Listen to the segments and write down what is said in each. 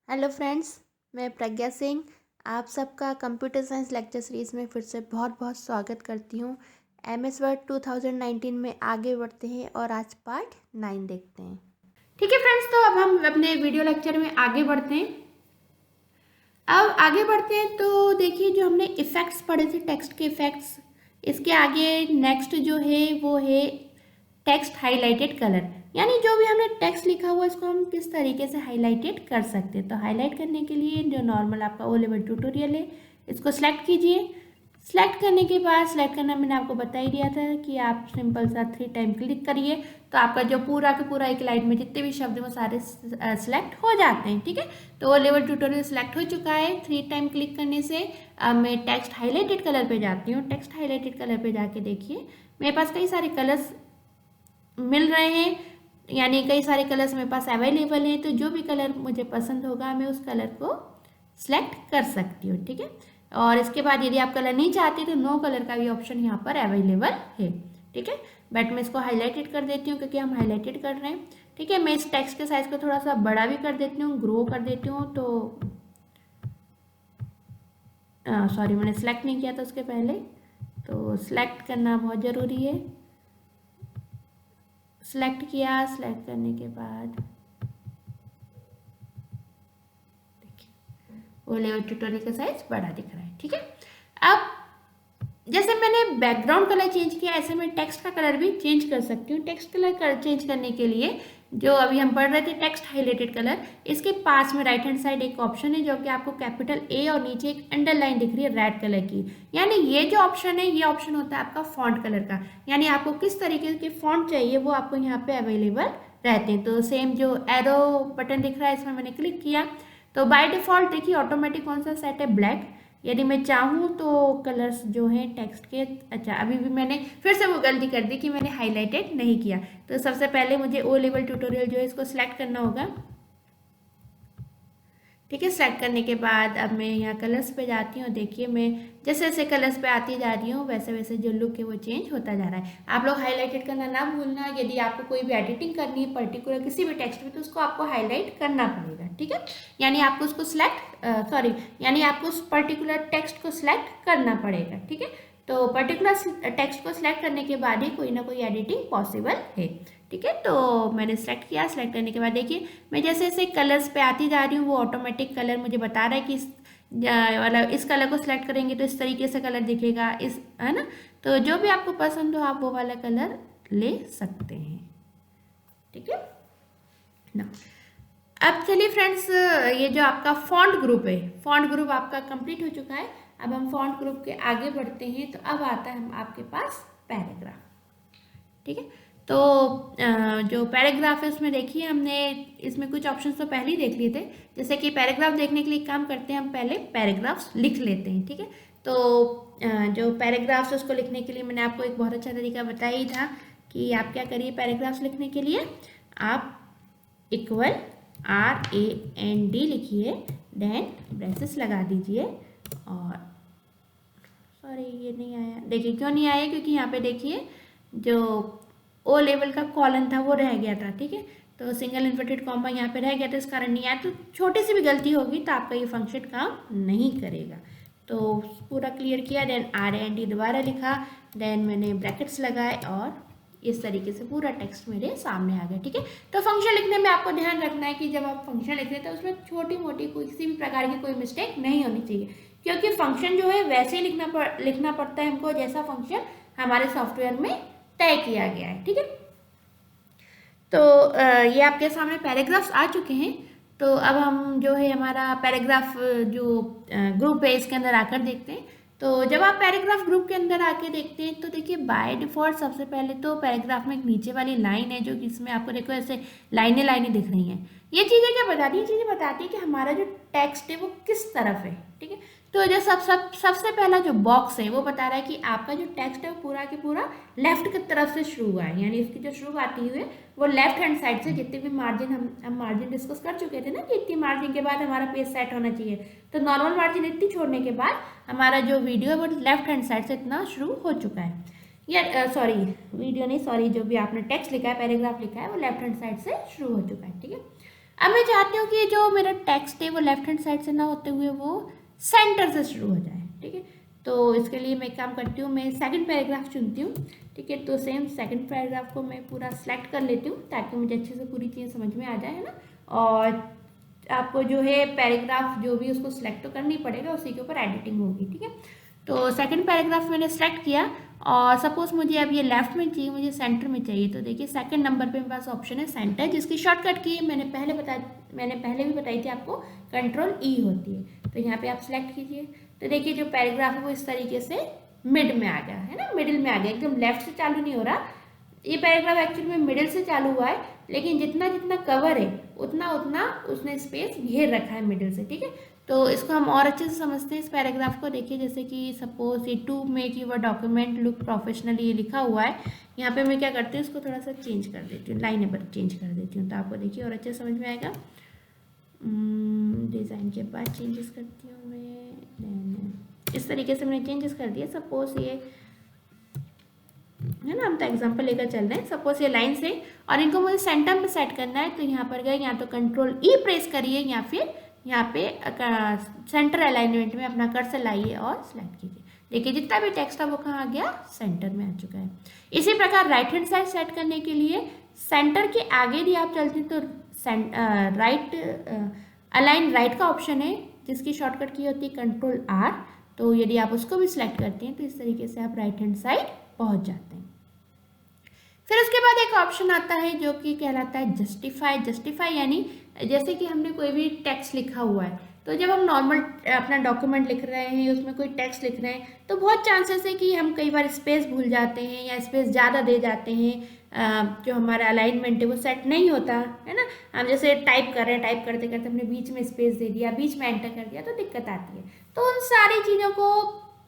Hello friends, मैं प्रज्ञा सिंह आप सबका कंप्यूटर साइंस लेक्चर सीरीज़ में फिर से बहुत बहुत स्वागत करती हूँ। एमएस वर्ड 2019 में आगे बढ़ते हैं और आज पार्ट 9 देखते हैं। ठीक है फ्रेंड्स, तो अब हम अपने वीडियो लेक्चर में आगे बढ़ते हैं। तो देखिए, जो हमने इफ़ेक्ट्स पढ़े थे, टेक्स्ट के इफ़ेक्ट्स, इसके आगे नेक्स्ट जो है वो है टेक्स्ट हाईलाइटेड कलर। यानी जो भी हमने टेक्स्ट लिखा हुआ इसको हम किस तरीके से हाईलाइटेड कर सकते हैं। तो हाईलाइट करने के लिए जो नॉर्मल आपका ओ लेवल ट्यूटोरियल है, इसको सेलेक्ट कीजिए। सेलेक्ट करने के बाद, सेलेक्ट करना मैंने आपको बता ही दिया था कि आप सिंपल सा 3 टाइम क्लिक करिए तो आपका जो पूरा का पूरा एक लाइन में जितने भी शब्द हैं वो सारे सिलेक्ट हो जाते हैं। ठीक है, तो वो लेवल ट्यूटोरियल सिलेक्ट हो चुका है। 3 टाइम क्लिक करने से अब मैं टेक्स्ट हाईलाइटेड कलर पे जाती हूँ। टेक्स्ट हाईलाइटेड कलर पे जाके देखिए, मेरे पास कई सारे कलर्स मिल रहे हैं, यानी कई सारे कलर्स मेरे पास अवेलेबल हैं। तो जो भी कलर मुझे पसंद होगा मैं उस कलर को सिलेक्ट कर सकती हूँ। ठीक है, और इसके बाद यदि आप कलर नहीं चाहते तो नो कलर का भी ऑप्शन यहाँ पर अवेलेबल है। ठीक है, बट मैं इसको हाईलाइटेड कर देती हूँ क्योंकि हम हाईलाइटेड कर रहे हैं। ठीक है, मैं इस टेक्स्ट के साइज को थोड़ा सा बड़ा भी कर देती हूँ, ग्रो कर देती हूँ। तो सॉरी, मैंने सेलेक्ट नहीं किया था उसके पहले, तो सिलेक्ट करना बहुत ज़रूरी है। सेलेक्ट किया, सेलेक्ट करने के बाद वो लेवल ट्यूटोरियल का साइज बड़ा दिख रहा है। ठीक है, अब जैसे मैंने बैकग्राउंड कलर चेंज किया, ऐसे मैं टेक्स्ट का कलर भी चेंज कर सकती हूँ। टेक्स्ट कलर चेंज करने के लिए जो अभी हम पढ़ रहे थे टेक्स्ट हाईलाइटेड कलर, इसके पास में राइट हैंड साइड एक ऑप्शन है जो कि आपको कैपिटल ए और नीचे एक अंडरलाइन दिख रही है रेड कलर की। यानी ये जो ऑप्शन है, ये ऑप्शन होता है आपका फॉन्ट कलर का। यानी आपको किस तरीके के फॉन्ट चाहिए वो आपको यहाँ पे अवेलेबल रहते हैं। तो सेम जो एरो बटन दिख रहा है इसमें मैंने क्लिक किया तो बाय डिफॉल्ट देखिए ऑटोमेटिक कौन सा सेट है, ब्लैक। यदि मैं चाहूँ तो कलर्स जो हैं टेक्स्ट के, अच्छा अभी भी मैंने फिर से वो गलती कर दी कि मैंने हाईलाइटेड नहीं किया। तो सबसे पहले मुझे ओ लेवल ट्यूटोरियल जो है इसको सिलेक्ट करना होगा। ठीक है, सेलेक्ट करने के बाद अब मैं यहाँ कलर्स पे जाती हूँ। देखिए, मैं जैसे जैसे कलर्स पे आती जा रही हूँ वैसे वैसे जो लुक है वो चेंज होता जा रहा है। आप लोग हाईलाइटेड करना ना भूलना। यदि आपको कोई भी एडिटिंग करनी है पर्टिकुलर किसी भी टेक्स्ट में तो उसको आपको हाईलाइट करना पड़ेगा। ठीक है, यानी आपको उसको यानी आपको उस पर्टिकुलर टेक्स्ट को सिलेक्ट करना पड़ेगा। ठीक है, तो पर्टिकुलर टेक्स्ट को सिलेक्ट करने के बाद ही कोई ना कोई एडिटिंग पॉसिबल है। ठीक है, तो मैंने सेलेक्ट किया। सेलेक्ट करने के बाद देखिए, मैं जैसे जैसे कलर्स पे आती जा रही हूँ वो ऑटोमेटिक कलर मुझे बता रहा है कि मतलब इस कलर को सिलेक्ट करेंगे तो इस तरीके से कलर दिखेगा, इस है ना। तो जो भी आपको पसंद हो आप वो वाला कलर ले सकते हैं। ठीक है ना, अब चलिए फ्रेंड्स, ये जो आपका फॉन्ट ग्रुप है, फॉन्ट ग्रुप आपका कंप्लीट हो चुका है। अब हम फॉन्ट ग्रुप के आगे बढ़ते हैं। तो अब आता है आपके पास पैराग्राफ। ठीक है, तो जो पैराग्राफ है उसमें देखिए हमने इसमें कुछ ऑप्शंस तो पहले ही देख लिए थे। जैसे कि पैराग्राफ देखने के लिए काम करते हैं, हम पहले पैराग्राफ्स लिख लेते हैं। ठीक है, तो जो पैराग्राफ्स उसको लिखने के लिए मैंने आपको एक बहुत अच्छा तरीका बताया ही था कि आप क्या करिए, पैराग्राफ्स लिखने के लिए आप इक्वल RAND लिखिए, देन ब्रेसेस लगा दीजिए। और सॉरी ये नहीं आया, देखिए क्यों नहीं आया, क्योंकि यहाँ पे देखिए जो ओ लेवल का कॉलन था वो रह गया था। ठीक है, तो सिंगल इन्वर्टेड कॉमा यहाँ पे रह गया था, इस कारण नहीं आया। तो छोटी सी भी गलती होगी तो आपका ये फंक्शन काम नहीं करेगा। तो पूरा क्लियर किया, देन RAND दोबारा लिखा, देन मैंने ब्रैकेट्स लगाए और इस तरीके से पूरा टेक्स्ट मेरे सामने आ गया। ठीक है, तो फंक्शन लिखने में आपको ध्यान रखना है कि जब आप फंक्शन लिख रहे हैं तो उसमें छोटी मोटी कोई किसी भी प्रकार की कोई मिस्टेक नहीं होनी चाहिए, क्योंकि फंक्शन जो है वैसे ही लिखना पड़ता है हमको जैसा फंक्शन हमारे सॉफ्टवेयर में तय किया गया है। ठीक है, तो ये आपके सामने पैराग्राफ्स आ चुके हैं। तो अब हम जो है हमारा पैराग्राफ जो ग्रुप है इसके अंदर आकर देखते हैं। तो जब आप पैराग्राफ ग्रुप के अंदर आके देखते हैं तो देखिए बाय डिफॉल्ट सबसे पहले तो पैराग्राफ में एक नीचे वाली लाइन है जो कि इसमें आपको देखो ऐसे लाइनें दिख रही हैं। ये चीज़ें क्या बताती है, ये चीज़ें बताती है कि हमारा जो टेक्स्ट है वो किस तरफ है। ठीक है, तो जो सबसे पहला जो बॉक्स है वो बता रहा है कि आपका जो टेक्स्ट है वो पूरा के पूरा लेफ्ट की तरफ से शुरू हुआ है, यानी इसकी जो शुरू आती हुई है वो लेफ्ट हैंड साइड से। जितने भी मार्जिन हम मार्जिन डिस्कस कर चुके थे ना कि इतनी मार्जिन के बाद हमारा पेज सेट होना चाहिए, तो नॉर्मल मार्जिन इतनी छोड़ने के बाद हमारा जो वीडियो है वो लेफ्ट हैंड साइड से इतना शुरू हो चुका है। या सॉरी वीडियो नहीं, सॉरी जो भी आपने टेक्स्ट लिखा है पैराग्राफ लिखा है वो लेफ्ट हैंड साइड से शुरू हो चुका है। ठीक है, अब मैं चाहती हूँ कि जो मेरा टेक्स्ट है वो लेफ्ट हैंड साइड से ना होते हुए वो सेंटर से शुरू हो जाए, ठीक है। तो इसके लिए मैं काम करती हूँ, मैं सेकंड पैराग्राफ चुनती हूँ, ठीक है। तो सेम सेकंड पैराग्राफ को मैं पूरा सेलेक्ट कर लेती हूँ ताकि मुझे अच्छे से पूरी चीज़ समझ में आ जाए, है ना। और आपको जो है पैराग्राफ जो भी उसको सिलेक्ट तो करनी पड़ेगा, उसी के ऊपर एडिटिंग होगी, ठीक है। तो सेकंड पैराग्राफ मैंने सेलेक्ट किया और सपोज मुझे अब ये लेफ्ट में चाहिए, मुझे सेंटर में चाहिए। तो देखिए सेकंड नंबर पे मेरे पास ऑप्शन है सेंटर, जिसकी शॉर्टकट की मैंने पहले भी बताई थी आपको, कंट्रोल ई होती है। तो यहाँ पे आप सिलेक्ट कीजिए। तो देखिए जो पैराग्राफ है वो इस तरीके से मिड में आ गया, है ना, मिडिल में आ गया, एकदम लेफ्ट से चालू नहीं हो रहा। ये पैराग्राफ एक्चुअली में मिडिल से चालू हुआ है, लेकिन जितना जितना कवर है उतना उतना उसने स्पेस घेर रखा है मिडिल से, ठीक है। तो इसको हम और अच्छे से समझते हैं इस पैराग्राफ को। देखिए जैसे कि सपोज ये to make your document look professionally ये लिखा हुआ है, यहाँ पे मैं क्या करती हूँ इसको थोड़ा सा चेंज कर देती हूँ, लाइन नंबर चेंज कर देती हूँ, तो आपको देखिए और अच्छे समझ में आएगा। डिज़ाइन के बाद चेंजेस करती हूँ मैं, इस तरीके से मैंने चेंजेस कर दिया। सपोज ये है ना, हम तो एग्जांपल लेकर चल रहे हैं। सपोज ये लाइन से और इनको मुझे सेंटर में सेट करना है, तो यहाँ पर गए, यहाँ तो कंट्रोल ई प्रेस करिए या फिर यहाँ पे सेंटर अलाइनमेंट में अपना कर्सर लाइए और सिलेक्ट कीजिए। देखिए जितना भी टेक्स्ट है वो कहाँ आ गया, सेंटर में आ चुका है। इसी प्रकार राइट हैंड साइड सेट करने के लिए सेंटर के आगे भी आप चलते हैं तो राइट अलाइन राइट का ऑप्शन है, जिसकी शॉर्टकट की होती है कंट्रोल आर। तो यदि आप उसको भी सिलेक्ट करते हैं तो इस तरीके से आप राइट हैंड साइड पहुंच जाते हैं। फिर उसके बाद एक ऑप्शन आता है जो कि कहलाता है जस्टिफाई। जस्टिफाई यानी जैसे कि हमने कोई भी टेक्स्ट लिखा हुआ है, तो जब हम नॉर्मल अपना डॉक्यूमेंट लिख रहे हैं, उसमें कोई टेक्स्ट लिख रहे हैं, तो बहुत चांसेस है कि हम कई बार स्पेस भूल जाते हैं या स्पेस ज़्यादा दे जाते हैं। जो हमारा अलाइनमेंट है वो सेट नहीं होता है ना। हम जैसे टाइप कर रहे हैं, टाइप करते करते हमने बीच में स्पेस दे दिया, बीच में एंटर कर दिया, तो दिक्कत आती है। तो उन सारी चीज़ों को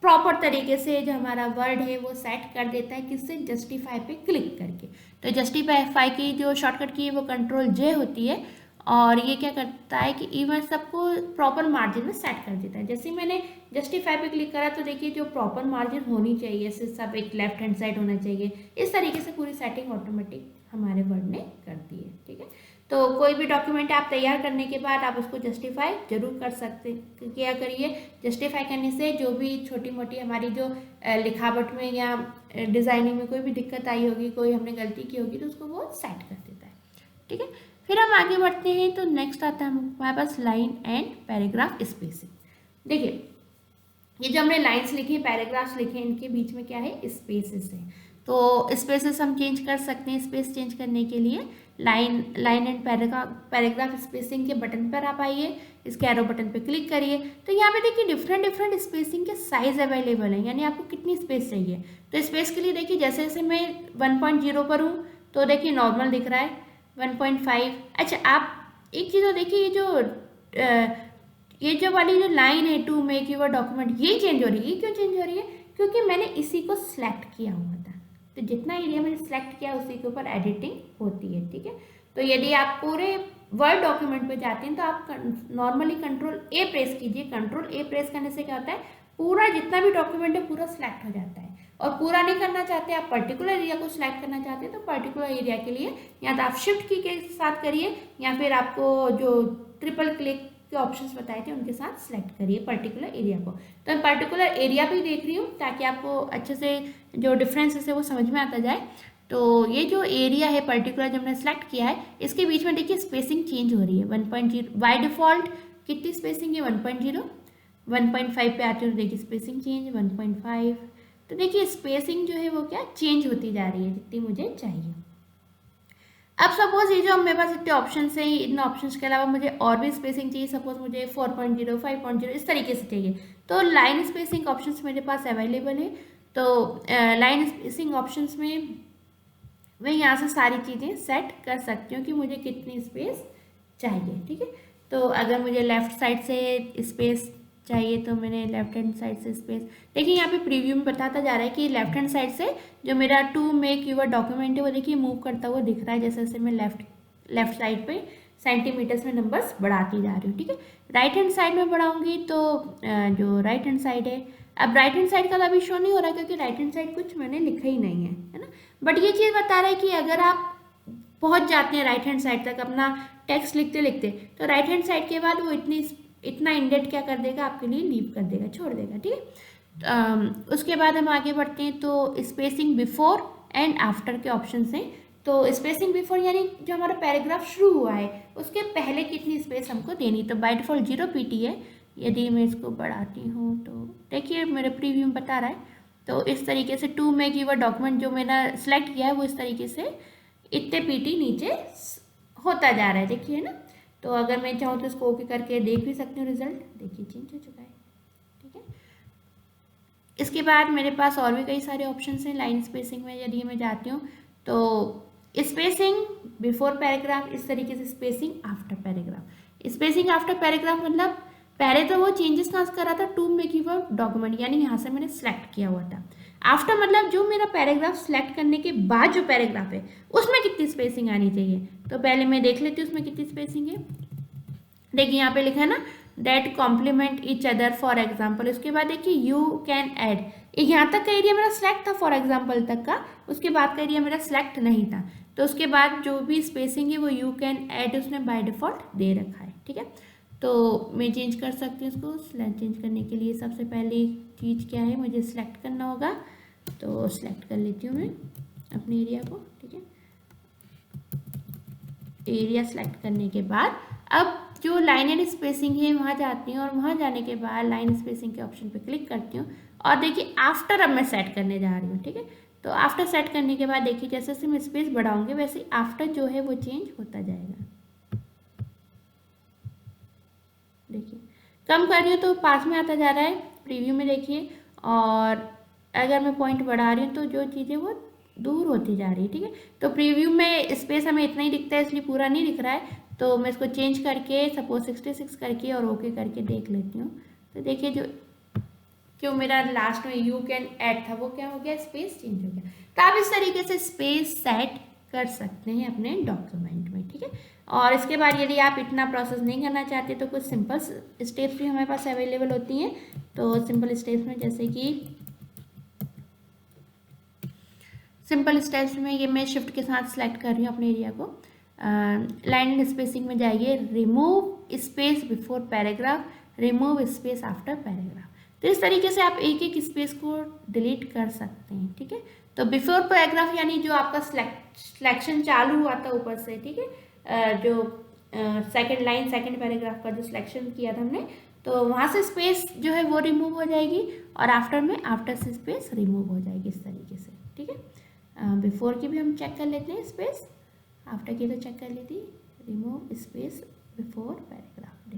प्रॉपर तरीके से जो हमारा वर्ड है वो सेट कर देता है, किससे, जस्टिफाई पे क्लिक करके। तो जस्टिफाई की जो शॉर्टकट की है वो कंट्रोल जे होती है, और ये क्या करता है कि इवन सबको प्रॉपर मार्जिन में सेट कर देता है। जैसे मैंने जस्टिफाई पे क्लिक करा तो देखिए जो प्रॉपर मार्जिन होनी चाहिए, सब एक लेफ्ट हैंड साइड होना चाहिए, इस तरीके से पूरी सेटिंग ऑटोमेटिक हमारे वर्ड ने कर दी है, ठीक है। तो कोई भी डॉक्यूमेंट आप तैयार करने के बाद आप उसको जस्टिफाई जरूर कर सकते क्या करिए। जस्टिफाई करने से जो भी छोटी मोटी हमारी जो लिखावट में या डिज़ाइनिंग में कोई भी दिक्कत आई होगी, कोई हमने गलती की होगी, तो उसको वो सेट कर देता है, ठीक है। फिर हम आगे बढ़ते हैं तो नेक्स्ट आता है हमारे पास लाइन एंड पैराग्राफ स्पेसिंग। देखिए ये जो हमने लाइन्स लिखी, पैराग्राफ्स लिखे, इनके बीच में क्या है, स्पेसेस है। तो स्पेसेस हम चेंज कर सकते हैं। स्पेस चेंज करने के लिए लाइन एंड पैराग्राफ स्पेसिंग के बटन पर आप आइए, इसके एरो बटन पे क्लिक करिए। तो यहाँ पे देखिए डिफरेंट स्पेसिंग के साइज अवेलेबल है, यानी आपको कितनी स्पेस चाहिए। तो स्पेस के लिए देखिए जैसे जैसे मैं 1.0 पर हूँ तो देखिए नॉर्मल दिख रहा है, 1.5। अच्छा आप एक चीज़ तो देखिए, ये जो वाली जो लाइन है टू मेक यूर डॉक्यूमेंट, ये चेंज हो रही है। ये क्यों चेंज हो रही है, क्योंकि मैंने इसी को सिलेक्ट किया हुआ था। तो जितना एरिया मैंने सेलेक्ट किया उसी के ऊपर एडिटिंग होती है, ठीक है। तो यदि आप पूरे वर्ड डॉक्यूमेंट पे जाते हैं तो आप नॉर्मली कंट्रोल ए प्रेस कीजिए। कंट्रोल ए प्रेस करने से क्या होता है, पूरा जितना भी डॉक्यूमेंट है पूरा सिलेक्ट हो जाता है। और पूरा नहीं करना चाहते, आप पर्टिकुलर एरिया को सिलेक्ट करना चाहते हैं, तो पर्टिकुलर एरिया के लिए या तो आप शिफ्ट की के साथ करिए, या फिर आपको जो ट्रिपल क्लिक के ऑप्शंस बताए थे उनके साथ सिलेक्ट करिए पर्टिकुलर एरिया को। तो मैं पर्टिकुलर एरिया भी देख रही हूँ ताकि आपको अच्छे से जो डिफरेंसेस है वो समझ में आता जाए। तो ये जो एरिया है पर्टिकुलर जो हमने सेलेक्ट किया है, इसके बीच में देखिए स्पेसिंग चेंज हो रही है। 1.0 बाय डिफ़ॉल्ट कितनी स्पेसिंग है, 1.0। 1.5 पे आते हो तो देखिए स्पेसिंग चेंज 1.5। तो देखिए स्पेसिंग जो है वो क्या चेंज होती जा रही है जितनी मुझे चाहिए। अब सपोज ये जो मेरे पास इतने ऑप्शंस हैं, इन ऑप्शंस के अलावा मुझे और भी स्पेसिंग चाहिए। सपोज मुझे 4.0, 5.0 इस तरीके से चाहिए, तो लाइन स्पेसिंग ऑप्शंस मेरे पास अवेलेबल है। तो लाइन स्पेसिंग ऑप्शंस में मैं यहाँ से सारी चीज़ें सेट कर सकती हूँ कि मुझे कितनी स्पेस चाहिए, ठीक है। तो अगर मुझे लेफ़्ट साइड से स्पेस चाहिए तो मैंने लेफ्ट हैंड साइड से स्पेस, देखिए यहाँ पे प्रीव्यू में बताता जा रहा है कि लेफ्ट हैंड साइड से जो मेरा टू मेक यूर डॉक्यूमेंट है वो देखिए मूव करता हुआ दिख रहा है, जैसे जैसे मैं लेफ्ट साइड पे सेंटीमीटर्स में नंबर्स बढ़ाती जा रही हूँ, ठीक है। राइट हैंड साइड में बढ़ाऊंगी तो जो राइट हैंड साइड है, अब राइट हैंड साइड का तो अभी शो नहीं हो रहा क्योंकि राइट हैंड साइड कुछ मैंने लिखा ही नहीं है ना। बट ये चीज़ बता रहा है कि अगर आप पहुंच जाते हैं राइट हैंड साइड तक अपना टेक्स्ट लिखते लिखते, तो राइट हैंड साइड के बाद वो इतना इंडेंट क्या कर देगा, आपके लिए लीव कर देगा, छोड़ देगा, ठीक है। उसके बाद हम आगे बढ़ते हैं, तो स्पेसिंग बिफोर एंड आफ्टर के ऑप्शन हैं। तो स्पेसिंग बिफोर यानी जो हमारा पैराग्राफ शुरू हुआ है उसके पहले कितनी स्पेस हमको देनी, तो बाय डिफॉल्ट 0 PT है। यदि मैं इसको बढ़ाती हूँ तो देखिए मेरे प्रीव्यू में बता रहा है, तो इस तरीके से टू में कीवर्ड डॉक्यूमेंट जो मैंने सेलेक्ट किया है वो इस तरीके से इतने PT नीचे होता जा रहा है, देखिए ना। तो अगर मैं चाहूँ तो इसको ओके करके देख भी सकती हूँ, रिजल्ट देखिए चेंज हो चुका है, ठीक है। इसके बाद मेरे पास और भी कई सारे ऑप्शंस हैं। लाइन स्पेसिंग में यदि मैं जाती हूँ तो स्पेसिंग बिफोर पैराग्राफ, इस तरीके से spacing after paragraph. Spacing after paragraph मतलब पहले तो वो चेंजेस कहाँ से कर रहा था, टू में कीवर्ड डॉक्यूमेंट, यानी यहाँ से मैंने सेलेक्ट किया हुआ था। आफ्टर मतलब जो मेरा पैराग्राफ सेलेक्ट करने के बाद जो पैराग्राफ है उसमें कितनी स्पेसिंग आनी चाहिए, तो पहले मैं देख लेती हूँ उसमें कितनी स्पेसिंग है। देखिए यहाँ पे लिखा है ना, that complement each other for example. उसके बाद देखिए यू कैन ऐड, यहाँ तक का एरिया मेरा सिलेक्ट था फॉर एग्जाम्पल तक का, उसके बाद का एरिया मेरा सिलेक्ट नहीं था, तो उसके बाद जो भी स्पेसिंग है वो यू कैन ऐड उसने बाय डिफॉल्ट दे रखा है, ठीक है। तो मैं चेंज कर सकती हूँ इसको। चेंज करने के लिए सबसे पहली चीज़ क्या है, मुझे सिलेक्ट करना होगा, तो सिलेक्ट कर लेती हूँ मैं अपने एरिया को, ठीक है। एरिया सेलेक्ट करने के बाद अब जो लाइन एंड स्पेसिंग है वहाँ जाती हूँ, और वहाँ जाने के बाद लाइन स्पेसिंग के ऑप्शन पे क्लिक करती हूँ, और देखिए आफ्टर अब मैं सेट करने जा रही हूँ, ठीक है। तो आफ्टर सेट करने के बाद देखिए जैसे जैसे मैं स्पेस बढ़ाऊंगी वैसे आफ्टर जो है वो चेंज होता जाएगा। देखिए कम कर रही हूँ तो पास में आता जा रहा है प्रीव्यू में, देखिए, और अगर मैं पॉइंट बढ़ा रही हूँ तो जो चीज़ें वो दूर होती जा रही है, ठीक है। तो प्रीव्यू में स्पेस हमें इतना ही दिखता है, इसलिए पूरा नहीं दिख रहा है, तो मैं इसको चेंज करके सपोज 66 करके और ओके करके देख लेती हूँ। तो देखिए जो मेरा लास्ट में यू कैन ऐड था वो क्या हो गया, स्पेस चेंज हो गया। तो आप इस तरीके से स्पेस सेट कर सकते हैं अपने डॉक्यूमेंट में, ठीक है। और इसके बाद यदि आप इतना प्रोसेस नहीं करना चाहते तो कुछ सिंपल स्टेप्स भी हमारे पास अवेलेबल होती हैं। तो सिंपल स्टेप्स में जैसे कि सिंपल स्टेप्स में ये मैं शिफ्ट के साथ सेलेक्ट कर रही हूँ अपने एरिया को। लाइन एंड स्पेसिंग में जाइए, remove space before paragraph, remove space after paragraph. तो इस तरीके से आप एक एक स्पेस को डिलीट कर सकते हैं, ठीक है। तो बिफोर पैराग्राफ यानी जो आपका सिलेक्शन चालू हुआ था ऊपर से, ठीक है, जो सेकंड लाइन सेकंड पैराग्राफ का जो सिलेक्शन किया था हमने, तो वहाँ से स्पेस जो है वो रिमूव हो जाएगी, और आफ्टर में आफ्टर से स्पेस रिमूव हो जाएगी इस तरीके से, ठीक है। बिफोर की भी हम चेक कर लेते हैं स्पेस, आफ्टर की तो चेक कर ली थी, रिमूव स्पेस बिफोर पैराग्राफ।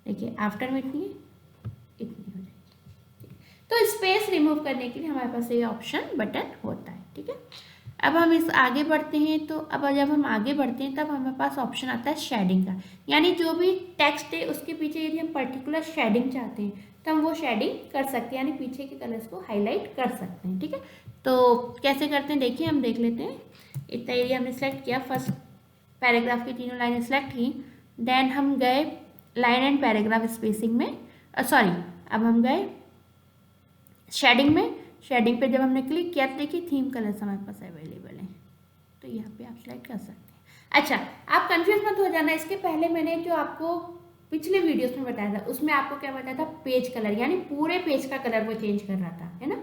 देखिए आफ्टर में इतनी हो जाएगी। तो स्पेस रिमूव करने के लिए हमारे पास ये ऑप्शन बटन होता है, ठीक है। अब हम इस आगे बढ़ते हैं, तो अब जब हम आगे बढ़ते हैं तब हमारे पास ऑप्शन आता है शेडिंग का, यानी जो भी टेक्स्ट है उसके पीछे यदि हम पर्टिकुलर शेडिंग चाहते हैं तो हम वो शेडिंग कर सकते हैं, यानी पीछे के कलर्स को हाईलाइट कर सकते हैं, ठीक है। तो कैसे करते हैं देखिए, हम देख लेते हैं। इतना एरिया हमने सेलेक्ट किया, फर्स्ट पैराग्राफ की तीनों लाइनें सेलेक्ट की, देन हम गए लाइन एंड पैराग्राफ स्पेसिंग में, सॉरी अब हम गए शेडिंग में। शेडिंग पे जब हमने क्लिक किया तो देखिए थीम कलर्स हमारे पास अवेलेबल हैं, तो यहाँ पे आप सेलेक्ट कर सकते हैं। अच्छा, आप कंफ्यूज मत हो जाना, इसके पहले मैंने जो आपको पिछले वीडियोस में बताया था उसमें आपको क्या बताया था, पेज कलर, यानी पूरे पेज का कलर वो चेंज कर रहा था, है ना।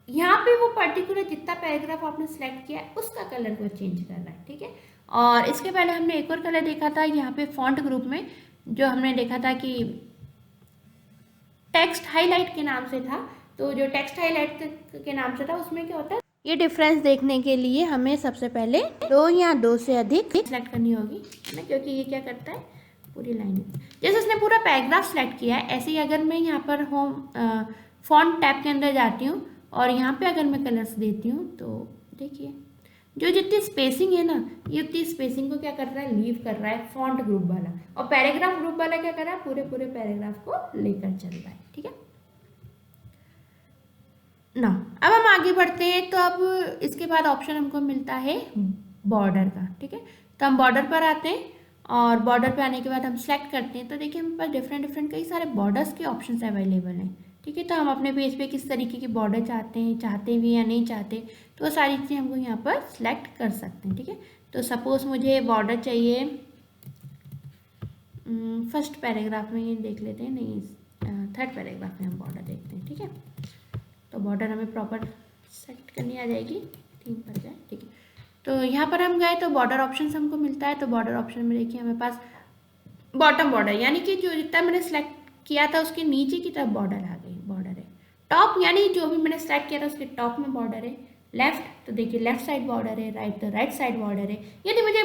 यहाँ पे वो पर्टिकुलर जितना पैराग्राफ आपने सेलेक्ट किया है उसका कलर वो चेंज कर रहा है, ठीक है। और इसके पहले हमने एक और कलर देखा था यहाँ पे फॉन्ट ग्रुप में, जो हमने देखा था कि टेक्स्ट हाईलाइट के नाम से था। तो जो टेक्स्ट हाईलाइट के नाम से था उसमें क्या होता है, ये डिफरेंस देखने के लिए हमें सबसे पहले 2 या 2 से अधिक सेलेक्ट करनी होगी, है ना, क्योंकि ये क्या करता है पूरी लाइन, जैसे उसने पूरा पैराग्राफ सेलेक्ट किया है ऐसे ही अगर मैं यहाँ पर होम फॉन्ट टैब के अंदर जाती हूँ और यहाँ पे अगर मैं कलर्स देती हूँ तो देखिए जो जितनी स्पेसिंग है ना, ये उतनी स्पेसिंग को क्या कर रहा है, लीव कर रहा है फॉन्ट ग्रुप वाला, और पैराग्राफ ग्रुप वाला क्या कर रहा है, पूरे पैराग्राफ को लेकर चल रहा है, ठीक है ना। अब हम आगे बढ़ते हैं, तो अब इसके बाद ऑप्शन हमको मिलता है बॉर्डर का, ठीक है। तो हम बॉर्डर पर आते हैं, और बॉर्डर पे आने के बाद हम सेलेक्ट करते हैं, तो देखिए हमारे पास डिफरेंट कई सारे बॉर्डर्स के ऑप्शंस अवेलेबल हैं, ठीक है। तो हम अपने पेज पे किस तरीके की बॉर्डर चाहते हैं भी या नहीं चाहते, तो वो सारी चीज़ें हमको यहाँ पर सिलेक्ट कर सकते हैं, ठीक है। तो सपोज़ मुझे बॉर्डर चाहिए, फर्स्ट पैराग्राफ में ये देख लेते हैं, नहीं थर्ड पैराग्राफ में हम बॉर्डर देखते हैं, ठीक है। तो बॉर्डर हमें प्रॉपर सेट करनी आ जाएगी, थीम पर जाए, ठीक है। तो यहाँ पर हम गए तो बॉर्डर ऑप्शन हमको मिलता है। तो बॉर्डर ऑप्शन में देखिए हमारे पास बॉटम बॉर्डर, यानी कि जो जितना मैंने सेलेक्ट किया था उसके नीचे की तरफ बॉर्डर आ गई, बॉर्डर है। टॉप यानी जो भी मैंने सेलेक्ट किया था उसके टॉप में बॉर्डर है। लेफ्ट तो देखिए लेफ्ट साइड बॉर्डर है, राइट तो राइट साइड बॉर्डर है। यदि मुझे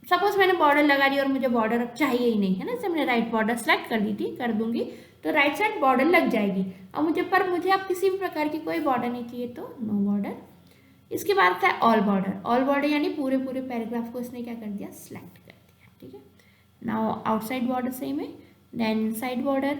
सपोज मैंने बॉर्डर लगा दी और मुझे बॉर्डर अब चाहिए ही नहीं है ना, जैसे मैंने राइट बॉर्डर सेलेक्ट कर दी थी, कर दूंगी तो राइट साइड बॉर्डर लग जाएगी। और मुझे अब किसी भी प्रकार की कोई बॉर्डर नहीं चाहिए तो नो बॉर्डर। इसके बाद था ऑल बॉर्डर। ऑल बॉर्डर यानी पूरे पैराग्राफ को इसने क्या कर दिया, सिलेक्ट कर दिया, ठीक है। नाउ आउटसाइड बॉर्डर सेम है, देन इनसाइड बॉर्डर।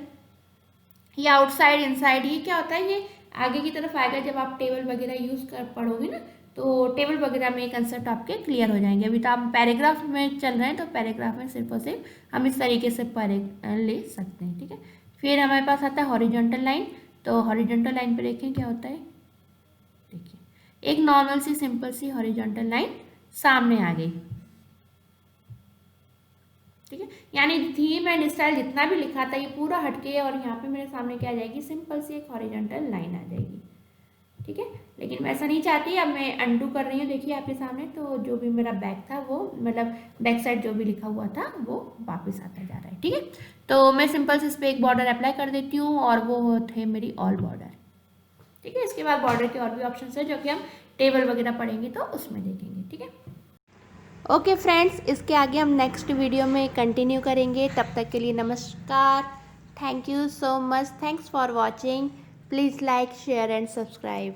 ये आउटसाइड इनसाइड ये क्या होता है, ये आगे की तरफ आएगा जब आप टेबल वगैरह यूज़ कर पढ़ोगे ना, तो टेबल वगैरह में कंसेप्ट आपके क्लियर हो जाएंगे। अभी तो आप पैराग्राफ में चल रहे हैं तो पैराग्राफ में सिर्फ और सिर्फ हम इस तरीके से ले सकते हैं, ठीक है। फिर हमारे पास आता है हॉरिजॉन्टल लाइन। तो हॉरिजॉन्टल लाइन पे देखें क्या होता है, देखिए एक नॉर्मल सी सिंपल सी हॉरिजॉन्टल लाइन सामने आ गई, ठीक है। यानी थीम एंड स्टाइल जितना भी लिखा था ये पूरा हटके और यहाँ पे मेरे सामने क्या आ जाएगी, सिंपल सी एक हॉरिजॉन्टल लाइन आ जाएगी, ठीक है। लेकिन मैं ऐसा नहीं चाहती, अब मैं अनडू कर रही हूँ, देखिए आपके सामने। तो जो भी मेरा बैक था वो मतलब बैक साइड जो भी लिखा हुआ था वो वापस आता जा रहा है, ठीक है। तो मैं सिंपल से इस पर एक बॉर्डर अप्लाई कर देती हूँ और वो थे मेरी ऑल बॉर्डर, ठीक है। इसके बाद बॉर्डर के और भी ऑप्शन है जो कि हम टेबल वगैरह पढ़ेंगे तो उसमें देखेंगे, ठीक है। ओके फ्रेंड्स, इसके आगे हम नेक्स्ट वीडियो में कंटिन्यू करेंगे। तब तक के लिए नमस्कार, thank you so much, thanks for watching, please like share and subscribe.